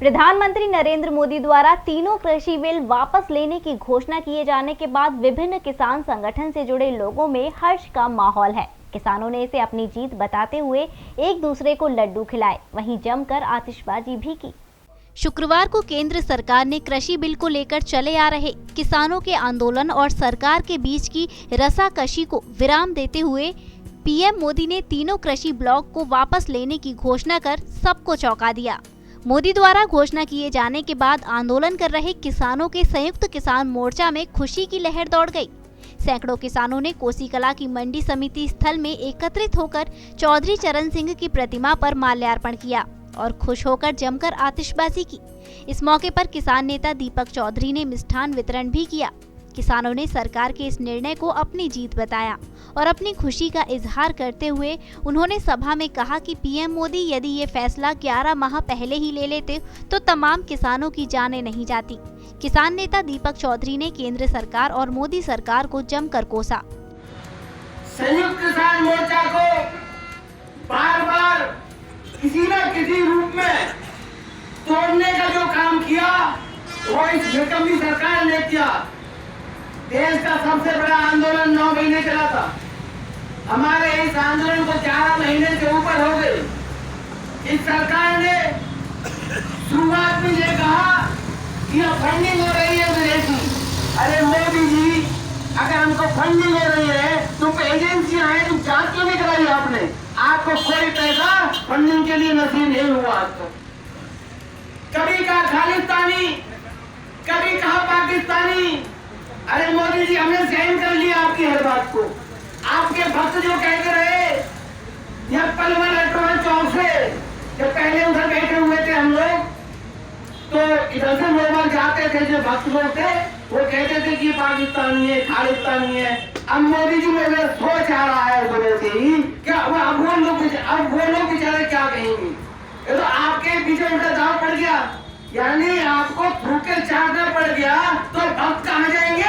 प्रधानमंत्री नरेंद्र मोदी द्वारा तीनों कृषि बिल वापस लेने की घोषणा किए जाने के बाद विभिन्न किसान संगठन से जुड़े लोगों में हर्ष का माहौल है। किसानों ने इसे अपनी जीत बताते हुए एक दूसरे को लड्डू खिलाए, वहीं जमकर आतिशबाजी भी की। शुक्रवार को केंद्र सरकार ने कृषि बिल को लेकर चले आ रहे किसानों के आंदोलन और सरकार के बीच की रसाकशी को विराम देते हुए पीएम मोदी ने तीनों कृषि ब्लॉक को वापस लेने की घोषणा कर सबको चौंका दिया। मोदी द्वारा घोषणा किए जाने के बाद आंदोलन कर रहे किसानों के संयुक्त किसान मोर्चा में खुशी की लहर दौड़ गई। सैकड़ों किसानों ने कोसीकला की मंडी समिति स्थल में एकत्रित होकर चौधरी चरण सिंह की प्रतिमा पर माल्यार्पण किया और खुश होकर जमकर आतिशबाजी की। इस मौके पर किसान नेता दीपक चौधरी ने मिष्ठान वितरण भी किया। किसानों ने सरकार के इस निर्णय को अपनी जीत बताया और अपनी खुशी का इजहार करते हुए उन्होंने सभा में कहा कि पीएम मोदी यदि ये फैसला 11 माह पहले ही ले लेते तो तमाम किसानों की जानें नहीं जाती। किसान नेता दीपक चौधरी ने केंद्र सरकार और मोदी सरकार को जमकर कोसा। संयुक्त किसान मोर्चा को बार बार किसी न किसी रूप में तोड़ने का जो काम किया वो इस निकम्मी सरकार ने किया। देश का सबसे बड़ा आंदोलन 9 महीने चला था। हमारे इस आंदोलन को 11 महीने से ऊपर हो गए। इस सरकार ने शुरुआत में ये कहा कि यह फंडिंग हो रही है विदेशी। अरे मोदी जी, अगर हमको फंडिंग हो रही है तो एजेंसियां हैं, तुम जांच क्यों नहीं कराई आपने? आपको कोई पैसा फंडिंग के लिए नसीब नहीं हुआ आज तक। कभी कहा खालिस्तानी, कभी कहा पाकिस्तानी। अरे मोदी जी, हमने सहन कर लिया आपकी हर बात को। आपके भक्त जो कहते रहे यह पलवल अटवा चौक से, जब पहले उधर बैठे हुए थे हम लोग, तो इधर से लोग जाते थे, जो भक्त लोग थे वो कहते थे कि पाकिस्तानी है, खालिस्तानी है। अब मोदी जी में सोच आ रहा है बोले से ही क्या अब वो लोग बेचारे क्या कहेंगे? ये तो आपके पीछे उनका दाव पड़ गया, यानी आपको भूखे चाटना पड़ गया, तो भक्त कहाँ जाएंगे?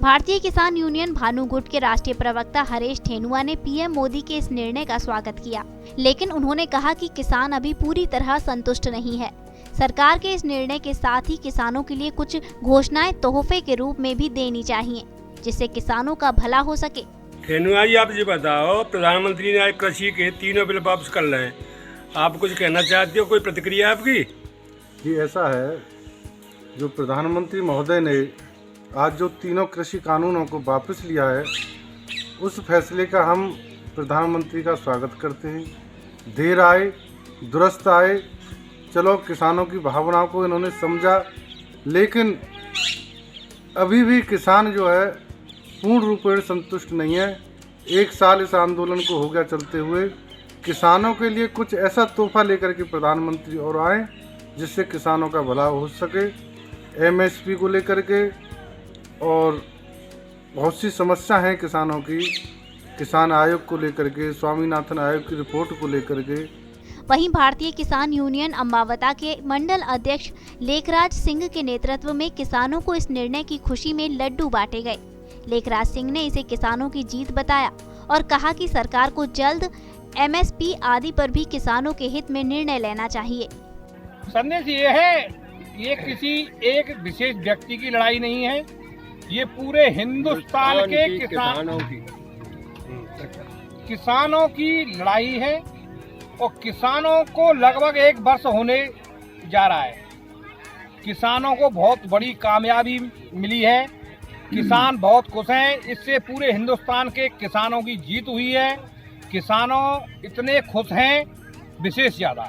भारतीय किसान यूनियन भानु गुट के राष्ट्रीय प्रवक्ता हरीश ठेनुआ ने पीएम मोदी के इस निर्णय का स्वागत किया, लेकिन उन्होंने कहा कि किसान अभी पूरी तरह संतुष्ट नहीं है। सरकार के इस निर्णय के साथ ही किसानों के लिए कुछ घोषणाएं तोहफे के रूप में भी देनी चाहिए, जिससे किसानों का भला हो सके। ठेनुआ जी, आप ये बताओ, प्रधानमंत्री ने आज कृषि के तीनों बिल वापस कर रहे हैं, आप कुछ कहना चाहते हो? कोई प्रतिक्रिया आपकी? जी, ऐसा है, जो प्रधानमंत्री महोदय ने आज जो तीनों कृषि कानूनों को वापस लिया है, उस फैसले का हम प्रधानमंत्री का स्वागत करते हैं। देर आए दुरुस्त आए, चलो किसानों की भावनाओं को इन्होंने समझा, लेकिन अभी भी किसान जो है पूर्ण रूप में संतुष्ट नहीं है। 1 साल इस आंदोलन को हो गया चलते हुए। किसानों के लिए कुछ ऐसा तोहफा लेकर के प्रधानमंत्री और आए जिससे किसानों का भला हो सके। एमएसपी को लेकर के और बहुत सी समस्या हैं किसानों की, किसान आयोग को लेकर के, स्वामीनाथन आयोग की रिपोर्ट को लेकर के। वहीं भारतीय किसान यूनियन अम्बावता के मंडल अध्यक्ष लेखराज सिंह के नेतृत्व में किसानों को इस निर्णय की खुशी में लड्डू बांटे गए। लेखराज सिंह ने इसे किसानों की जीत बताया और कहा कि सरकार को जल्द एमएसपी आदि पर भी किसानों के हित में निर्णय लेना चाहिए। संदेश ये है, ये किसी एक विशेष व्यक्ति की लड़ाई नहीं है, ये पूरे हिंदुस्तान के किसानों की लड़ाई है और किसानों को लगभग 1 वर्ष होने जा रहा है। किसानों को बहुत बड़ी कामयाबी मिली है, किसान बहुत खुश हैं। इससे पूरे हिंदुस्तान के किसानों की जीत हुई है। किसानों इतने खुश हैं विशेष ज्यादा।